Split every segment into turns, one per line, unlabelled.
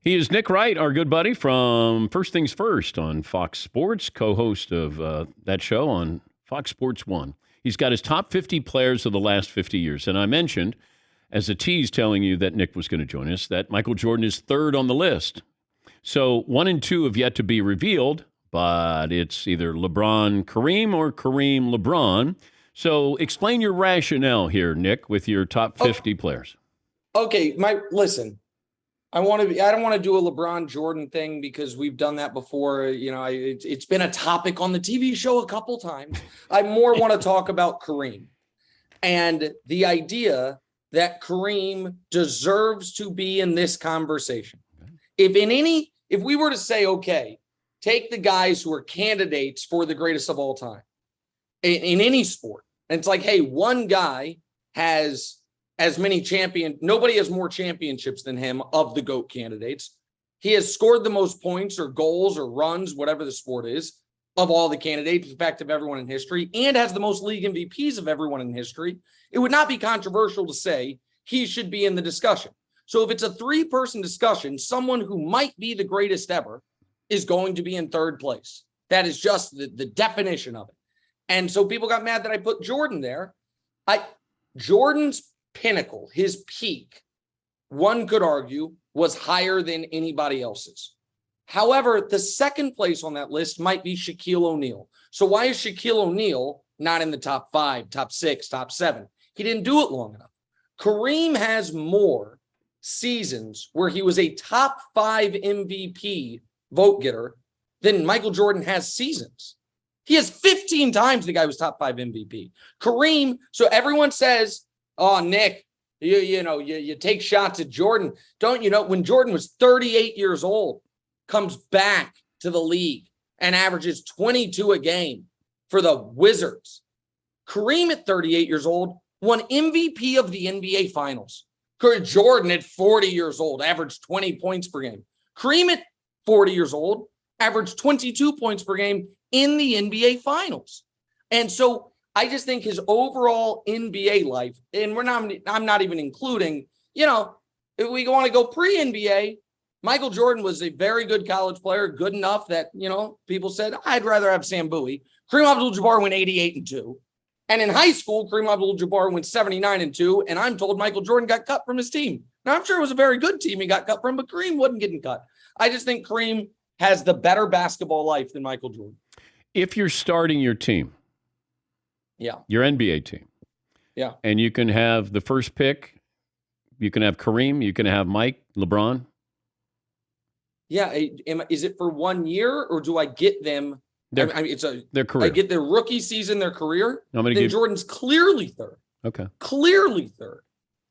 He is Nick Wright, our good buddy from First Things First on Fox Sports, co-host of that show on Fox Sports 1. He's got his top 50 players of the last 50 years. And I mentioned, as a tease telling you that Nick was going to join us, that Michael Jordan is third on the list. So 1 and 2 have yet to be revealed, but it's either LeBron Kareem or Kareem LeBron. So explain your rationale here, Nick, with your top 50 players.
Okay, listen. I don't want to do a LeBron Jordan thing because we've done that before. You know, it's been a topic on the TV show a couple times. I more want to talk about Kareem and the idea that Kareem deserves to be in this conversation. If we were to say, okay, take the guys who are candidates for the greatest of all time in any sport. And it's like, hey, one guy has as many nobody has more championships than him of the GOAT candidates. He has scored the most points or goals or runs, whatever the sport is, of all the candidates, in fact, of everyone in history, and has the most league MVPs of everyone in history. It would not be controversial to say he should be in the discussion. So if it's a 3-person discussion, someone who might be the greatest ever is going to be in third place. That is just the definition of it. And so people got mad that I put Jordan there. Jordan's pinnacle, his peak, one could argue, was higher than anybody else's. However, the second place on that list might be Shaquille O'Neal. So why is Shaquille O'Neal not in the top 5, top 6, top 7? He didn't do it long enough. Kareem has more seasons where he was a top 5 MVP vote getter than Michael Jordan has seasons. He has 15 times the guy was top 5 MVP. Kareem, so everyone says, oh, Nick, you take shots at Jordan. Don't you know when Jordan was 38 years old, comes back to the league and averages 22 a game for the Wizards. Kareem at 38 years old won MVP of the NBA Finals. Jordan at 40 years old averaged 20 points per game. Kareem at 40 years old averaged 22 points per game in the NBA Finals. And so I just think his overall NBA life, and I'm not even including, if we want to go pre-NBA, Michael Jordan was a very good college player, good enough that, people said, I'd rather have Sam Bowie. Kareem Abdul-Jabbar went 88-2. And in high school, Kareem Abdul-Jabbar went 79-2. And I'm told Michael Jordan got cut from his team. Now, I'm sure it was a very good team he got cut from, but Kareem wasn't getting cut. I just think Kareem has the better basketball life than Michael Jordan.
If you're starting your team, your NBA team.
Yeah.
And you can have the first pick. You can have Kareem. You can have Mike, LeBron.
Yeah. Is it for 1 year or do I get them?
Their career.
I get their rookie season, their career. Jordan's clearly third.
Okay.
Clearly third.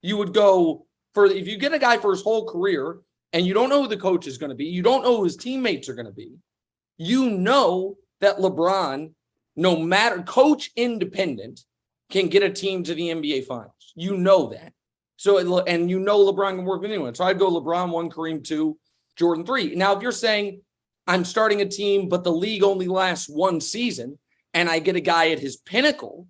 You would go if you get a guy for his whole career and you don't know who the coach is going to be, you don't know who his teammates are going to be, you know that LeBron, no matter coach independent, can get a team to the NBA Finals. You know that. So, and LeBron can work with anyone. So I'd go LeBron 1, Kareem 2, Jordan 3. Now, if you're saying I'm starting a team, but the league only lasts 1 season, and I get a guy at his pinnacle,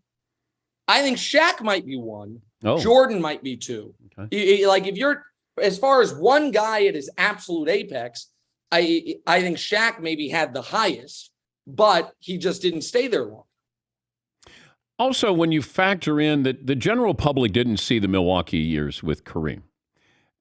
I think Shaq might be 1.
Oh.
Jordan might be 2. Okay. Like if you're, as far as one guy at his absolute apex, I think Shaq maybe had the highest, but he just didn't stay there long.
Also, when you factor in that the general public didn't see the Milwaukee years with Kareem,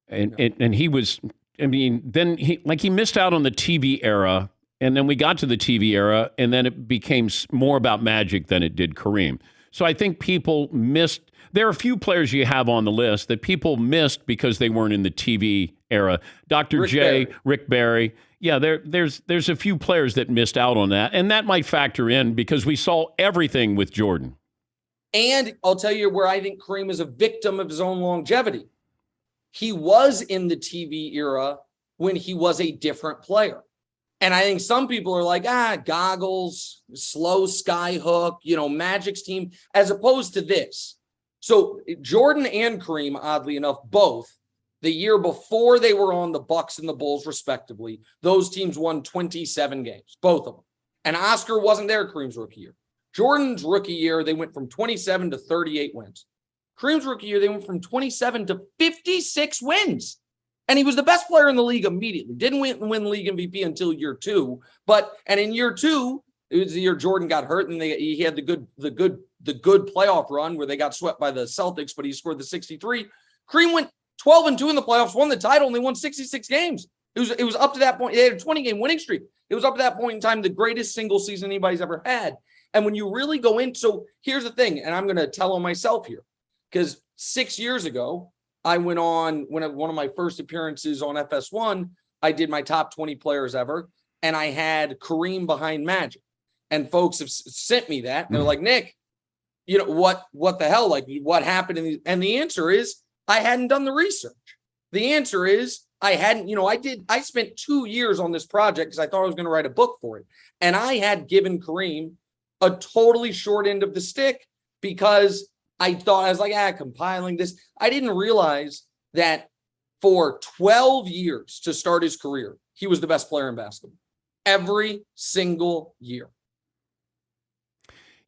and he was, then he missed out on the TV era, and then we got to the TV era, and then it became more about Magic than it did Kareem. So I think people missed. There are a few players you have on the list that people missed because they weren't in the TV era. Dr. J, Rick Barry. Yeah, there's a few players that missed out on that, and that might factor in because we saw everything with Jordan.
And I'll tell you where I think Kareem is a victim of his own longevity. He was in the TV era when he was a different player. And I think some people are like, goggles, slow sky hook, Magic's team, as opposed to this. So Jordan and Kareem, oddly enough, both, the year before they were on the Bucks and the Bulls, respectively, those teams won 27 games, both of them. And Oscar wasn't there Kareem's rookie year. Jordan's rookie year, they went from 27 to 38 wins. Kareem's rookie year, they went from 27 to 56 wins. And he was the best player in the league immediately. Didn't win league MVP until year 2. And in year 2, it was the year Jordan got hurt, and he had the good playoff run where they got swept by the Celtics, but he scored the 63. Kareem went 12-2 in the playoffs, won the title, and they won 66 games. It was up to that point. They had a 20-game winning streak. It was up to that point in time the greatest single season anybody's ever had. And when you really go in, so here's the thing, and I'm going to tell on myself here, because 6 years ago, I went on, one of my first appearances on FS1, I did my top 20 players ever, and I had Kareem behind Magic. And folks have sent me that. And they're like, Nick, what the hell? Like, what happened? And the answer is, I hadn't done the research. The answer is, I hadn't, I spent 2 years on this project because I thought I was going to write a book for it. And I had given Kareem a totally short end of the stick because I was like, compiling this. I didn't realize that for 12 years to start his career, he was the best player in basketball every single year.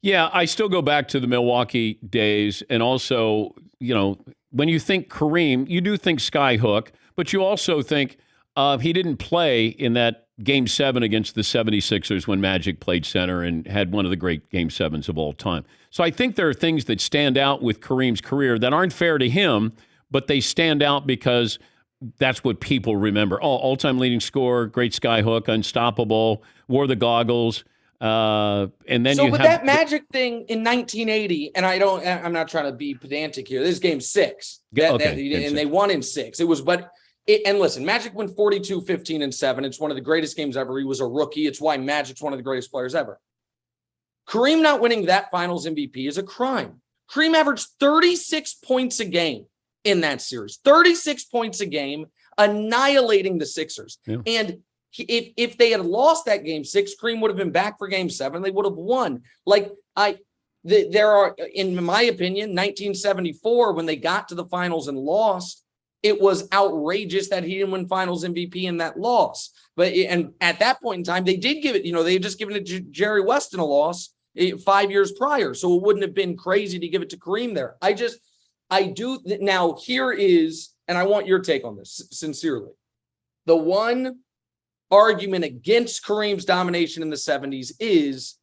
Yeah, I still go back to the Milwaukee days. And also, when you think Kareem, you do think skyhook, but you also think he didn't play in that Game 7 against the 76ers when Magic played center and had one of the great Game 7s of all time. So I think there are things that stand out with Kareem's career that aren't fair to him, but they stand out because that's what people remember. Oh, all-time leading scorer, great skyhook, unstoppable, wore the goggles. And then
that Magic thing in 1980, and I'm not trying to be pedantic here. This is Game 6, and they won in 6. And listen, Magic won 42, 15, and 7. It's one of the greatest games ever. He was a rookie. It's why Magic's one of the greatest players ever. Kareem not winning that Finals MVP is a crime. Kareem averaged 36 points a game in that series. 36 points a game, annihilating the Sixers. Yeah. And if they had lost that Game 6, Kareem would have been back for Game 7. They would have won. There are, in my opinion, 1974, when they got to the finals and lost, it was outrageous that he didn't win Finals MVP in that loss. And at that point in time, they did give it, they had just given it to Jerry West in a loss 5 years prior. So it wouldn't have been crazy to give it to Kareem there. Now here is, and I want your take on this sincerely. The one argument against Kareem's domination in the 70s is,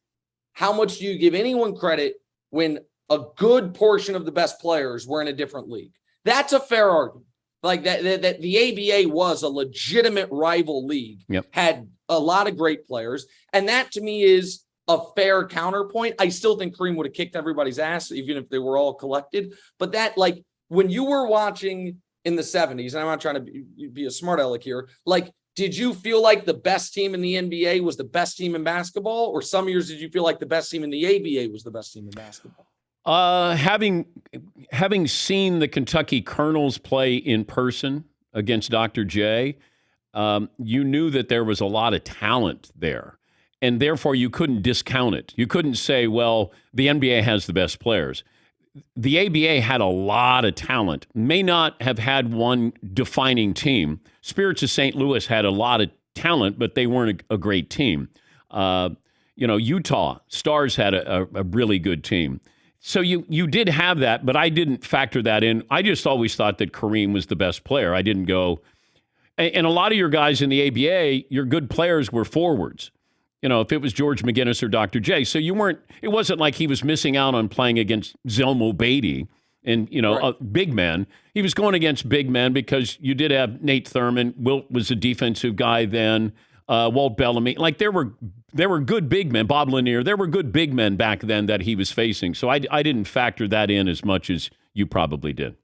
how much do you give anyone credit when a good portion of the best players were in a different league? That's a fair argument. Like that the ABA was a legitimate rival league, had a lot of great players. And that to me is a fair counterpoint. I still think Kareem would have kicked everybody's ass, even if they were all collected. But that, when you were watching in the 70s, and I'm not trying to be a smart aleck here, did you feel like the best team in the NBA was the best team in basketball? Or some years did you feel like the best team in the ABA was the best team in basketball?
Having seen the Kentucky Colonels play in person against Dr. J, you knew that there was a lot of talent there, and therefore you couldn't discount it. You couldn't say, well, the NBA has the best players. The ABA had a lot of talent, may not have had one defining team. Spirits of St. Louis had a lot of talent, but they weren't a great team. Utah Stars had a really good team. So you did have that, but I didn't factor that in. I just always thought that Kareem was the best player. I didn't go, and a lot of your guys in the ABA, your good players were forwards. If it was George McGinnis or Dr. J. So it wasn't like he was missing out on playing against Zelmo Beatty and, right. Big men. He was going against big men because you did have Nate Thurman. Wilt was a defensive guy then. Walt Bellamy. There were good big men. Bob Lanier. There were good big men back then that he was facing. So I didn't factor that in as much as you probably did.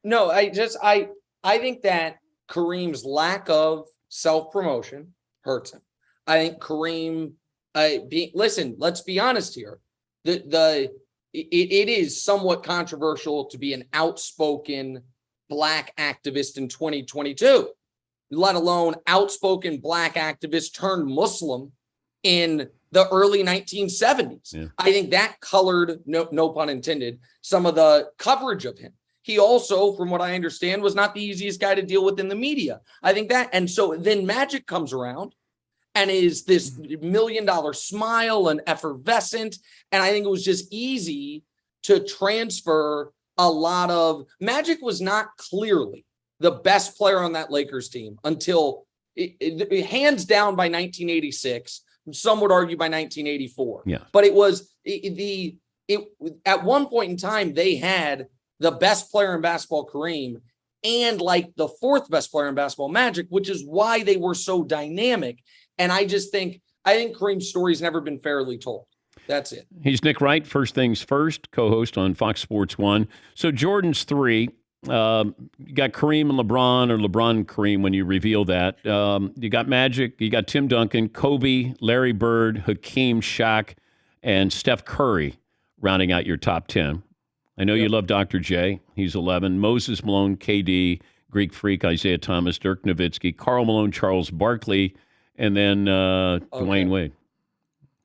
No, I think that Kareem's lack of self-promotion hurts him. I think Kareem, listen, let's be honest here. It is somewhat controversial to be an outspoken Black activist in 2022, let alone outspoken Black activist turned Muslim in the early 1970s. Yeah. I think that colored, no pun intended, some of the coverage of him. He also, from what I understand, was not the easiest guy to deal with in the media. I think that, and so then Magic comes around and is this $1 million smile and effervescent. And I think it was just easy to transfer a lot of Magic was not clearly the best player on that Lakers team until hands down by 1986. Some would argue by 1984.
Yeah.
But it was at one point in time, they had the best player in basketball, Kareem, and like the fourth best player in basketball, Magic, which is why they were so dynamic. And I think Kareem's story's never been fairly told. That's it.
He's Nick Wright, First Things First, co-host on Fox Sports 1. So Jordan's 3. You got Kareem and LeBron, or LeBron and Kareem when you reveal that. You got Magic, you got Tim Duncan, Kobe, Larry Bird, Hakeem, Shaq, and Steph Curry rounding out your top 10. I know you love Dr. J. He's 11. Moses Malone, KD, Greek Freak, Isaiah Thomas, Dirk Nowitzki, Karl Malone, Charles Barkley, and then Dwayne Wade.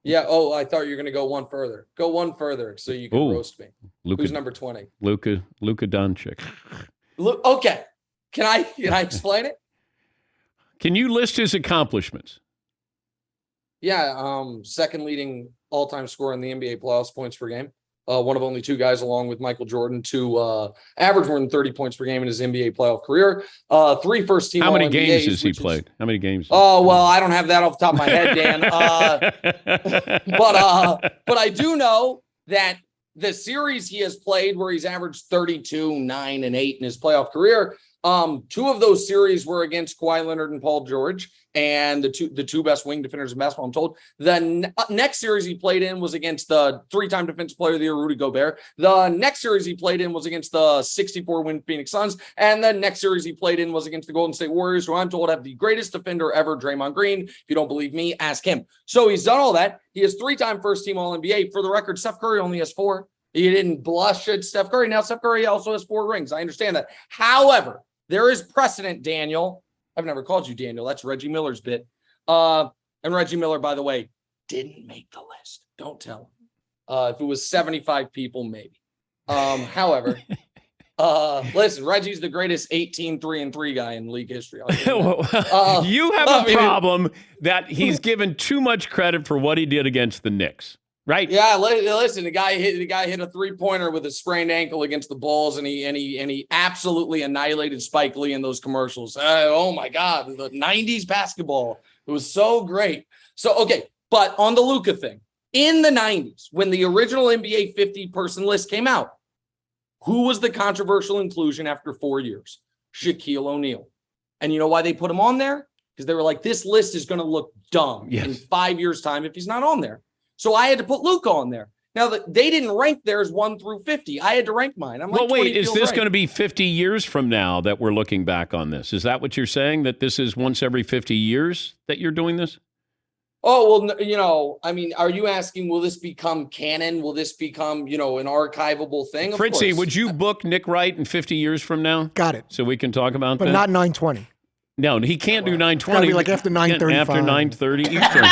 Yeah.
Oh, I thought you were going to go one further. Go one further so you can roast me. Who's number 20?
Luka Doncic.
Okay. Can I explain it?
Can you list his accomplishments?
Yeah. Second leading all-time scorer in the NBA playoffs, points per game. One of only 2 guys, along with Michael Jordan, to average more than 30 points per game in his NBA playoff career. 3 first-team
How many
All-NBAs,
games has he played? How many games?
Oh, well, I don't have that off the top of my head, Dan. But I do know that the series he has played where he's averaged 32, 9, and 8 in his playoff career, 2 of those series were against Kawhi Leonard and Paul George, and the two best wing defenders in basketball, I'm told. The next series he played in was against the 3-time Defensive Player of the Year, Rudy Gobert. The next series he played in was against the 64-win Phoenix Suns. And the next series he played in was against the Golden State Warriors, who I'm told have the greatest defender ever, Draymond Green. If you don't believe me, ask him. So he's done all that. He has 3-time first-team All-NBA. For the record, Steph Curry only has 4. He didn't blush at Steph Curry. Now, Steph Curry also has 4 rings. I understand that. However, there is precedent, Daniel. I've never called you Daniel. That's Reggie Miller's bit. And Reggie Miller, by the way, didn't make the list. Don't tell him. If it was 75 people, maybe. However, listen, Reggie's the greatest 18-3-3 guy in league history.
You have a problem that he's given too much credit for what he did against the Knicks. Right.
Yeah. Listen, the guy hit a 3-pointer with a sprained ankle against the Bulls, and he absolutely annihilated Spike Lee in those commercials. Oh my God, the '90s basketball, it was so great. So okay, but on the Luka thing, in the '90s, when the original NBA 50-person list came out, who was the controversial inclusion after 4 years? Shaquille O'Neal. And you know why they put him on there? Because they were like, this list is going to look dumb in 5 years' time if he's not on there. So I had to put Luka on there. Now, they didn't rank theirs 1 through 50. I had to rank mine. I'm like,
well, wait, is this going to be 50 years from now that we're looking back on this? Is that what you're saying, that this is once every 50 years that you're doing this?
Oh, well, I mean, are you asking, will this become canon? Will this become, an archivable thing? Of
Fritzy,
course.
would you book Nick Wright in 50 years from now?
Got it.
So we can talk about that?
But not 9:20.
No, he can't do 9:20.
It's gotta be like after 9:35.
After 9:30 Eastern.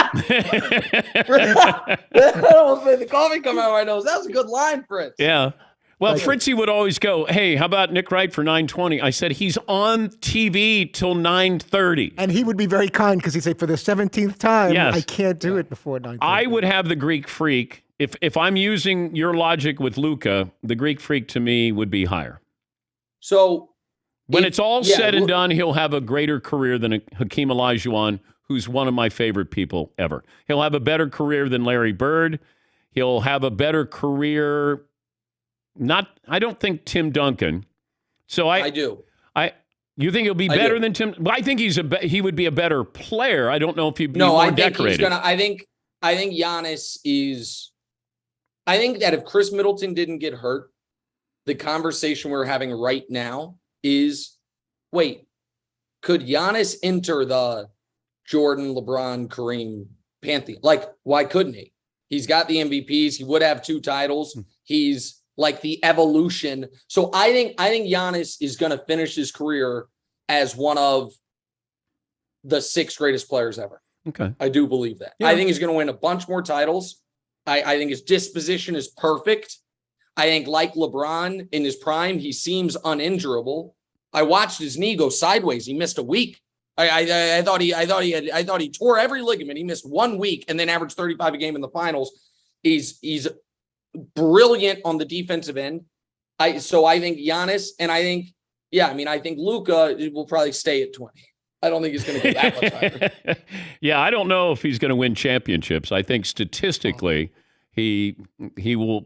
The coffee come out of my nose. That was a good line, Fritz.
Yeah. Well, Fritzy would always go, hey, how about Nick Wright for 9:20? I said, he's on TV till 9:30.
And he would be very kind because he'd say, for the 17th time,
Yes.
I can't do it before 9:30.
I would have the Greek Freak. If I'm using your logic with Luka, the Greek Freak to me would be higher.
So
when it's all said and done, he'll have a greater career than Hakeem Olajuwon, who's one of my favorite people ever. He'll have a better career than Larry Bird. He'll have a better career. I don't think Tim Duncan. So I do. You think he'll be better than Tim? Well, I think he would be a better player. I don't know if he'd be more decorated.
I think Giannis is. I think that if Chris Middleton didn't get hurt, the conversation we're having right now is, wait, could Giannis enter the Jordan, LeBron, Kareem pantheon? Like, why couldn't he? He's got the MVPs. He would have 2 titles. He's like the evolution. So I think Giannis is going to finish his career as one of the 6 greatest players ever.
Okay.
I do believe that.
Yeah.
I think he's going to win a bunch more titles. I think his disposition is perfect. I think, like LeBron in his prime, he seems uninjurable. I watched his knee go sideways. He missed a week. I thought he tore every ligament. He missed 1 week and then averaged 35 a game in the finals. He's brilliant on the defensive end. So I think Giannis, and I think Yeah, I mean, I think Luka will probably stay at 20. I don't think he's going to go that much higher.
Yeah, I don't know if he's going to win championships. I think statistically, he will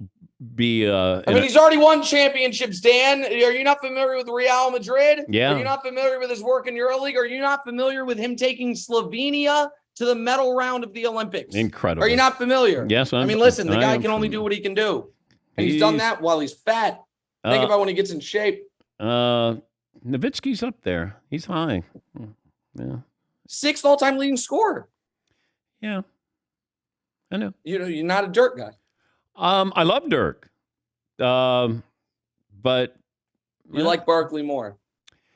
be.
I mean, he's already won championships, Dan. Are you not familiar with Real Madrid?
Yeah.
Are you not familiar with his work in EuroLeague? Are you not familiar with him taking Slovenia to the medal round of the Olympics?
Incredible.
Are you not familiar?
Yes,
I mean, listen, the guy can only do what he can do. And he's done that while he's fat. Think about when he gets in shape.
Nowitzki's up there. He's high. Yeah.
6th all-time leading scorer.
Yeah. I know.
You're not a Dirk guy.
I love Dirk. But
you like Barkley more.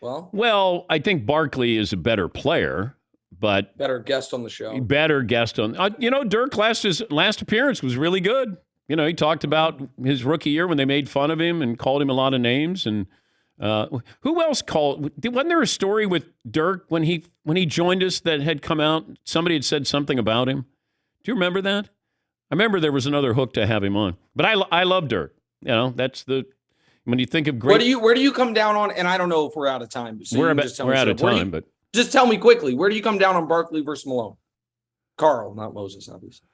Well, I think Barkley is a better player, but
better guest on the show.
Dirk his last appearance was really good. He talked about his rookie year when they made fun of him and called him a lot of names. And who else called? Wasn't there a story with Dirk when he joined us that had come out? Somebody had said something about him. Do you remember that? I remember there was another hook to have him on. But I love Dirk. That's when you think of great.
Where do you come down on? And I don't know if we're out of time. So
we're out of time, but
just tell me quickly. Where do you come down on Barkley versus Malone? Carl, not Moses, obviously.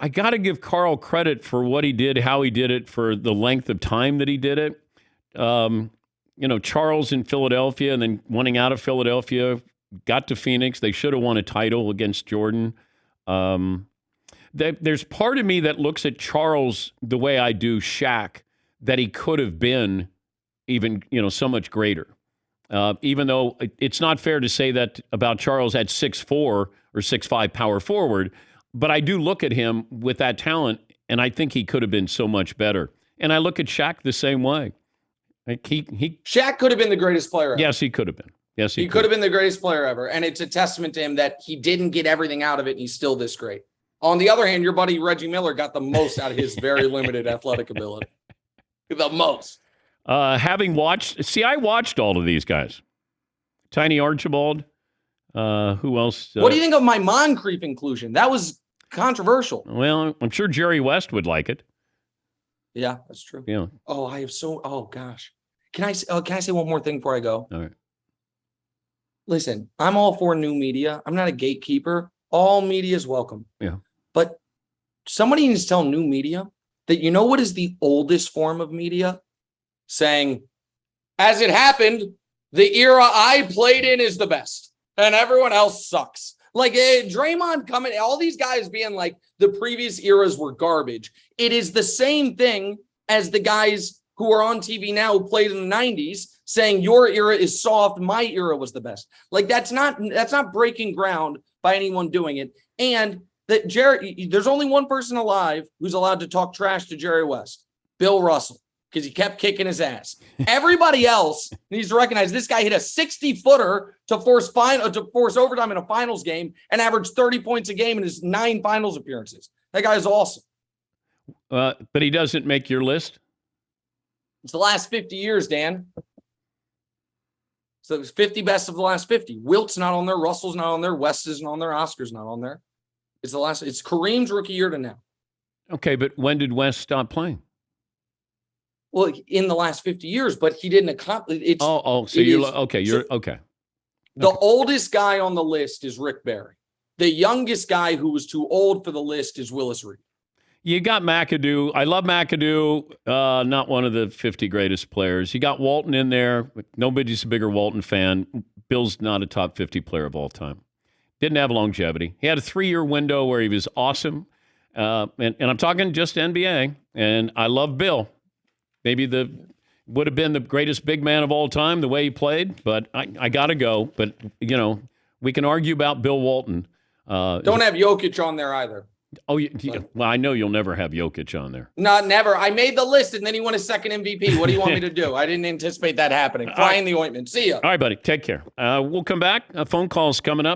I got to give Carl credit for what he did, how he did it, for the length of time that he did it. Charles in Philadelphia and then wanting out of Philadelphia, got to Phoenix. They should have won a title against Jordan. There's part of me that looks at Charles the way I do Shaq, that he could have been even, so much greater. Even though it's not fair to say that about Charles at 6'4" or 6'5" power forward, but I do look at him with that talent, and I think he could have been so much better. And I look at Shaq the same way.
Shaq could have been the greatest player ever.
Yes, he could have been. Yes, he
could have been the greatest player ever. And it's a testament to him that he didn't get everything out of it, and he's still this great. On the other hand, your buddy Reggie Miller got the most out of his very limited athletic ability. The most.
I watched all of these guys. Tiny Archibald. Who else?
What do you think of my Moncrief inclusion? That was controversial.
Well, I'm sure Jerry West would like it.
Yeah, that's true.
Yeah.
Oh gosh. Can I say one more thing before I go?
All right.
Listen, I'm all for new media. I'm not a gatekeeper. All media is welcome.
Yeah.
But somebody needs to tell new media that what is the oldest form of media? Saying, as it happened, the era I played in is the best, and everyone else sucks. Like Draymond coming, all these guys being like the previous eras were garbage. It is the same thing as the guys who are on TV now who played in the 90s saying your era is soft, my era was the best. Like that's not breaking ground by anyone doing it. And that there's only one person alive who's allowed to talk trash to Jerry West, Bill Russell, because he kept kicking his ass. Everybody else needs to recognize this guy hit a 60-footer to force overtime in a finals game and averaged 30 points a game in his 9 finals appearances. That guy is awesome.
But he doesn't make your list?
It's the last 50 years, Dan. So it was 50 best of the last 50. Wilt's not on there. Russell's not on there. West isn't on there. Oscar's not on there. It's Kareem's rookie year to now.
Okay, but when did West stop playing?
Well, in the last 50 years, but he didn't accomplish it.
You're okay.
The oldest guy on the list is Rick Barry. The youngest guy who was too old for the list is Willis Reed.
You got McAdoo. I love McAdoo. Not one of the 50 greatest players. You got Walton in there. Nobody's a bigger Walton fan. Bill's not a top 50 player of all time. Didn't have longevity. He had a 3-year window where he was awesome. And I'm talking just NBA. And I love Bill. Maybe would have been the greatest big man of all time, the way he played. But I got to go. But, we can argue about Bill Walton.
Don't have Jokic on there either.
Oh, well, I know you'll never have Jokic on there.
Not never. I made the list, and then he won his second MVP. What do you want me to do? I didn't anticipate that happening. Fly in the ointment. See ya.
All right, buddy. Take care. We'll come back. A phone call's coming up.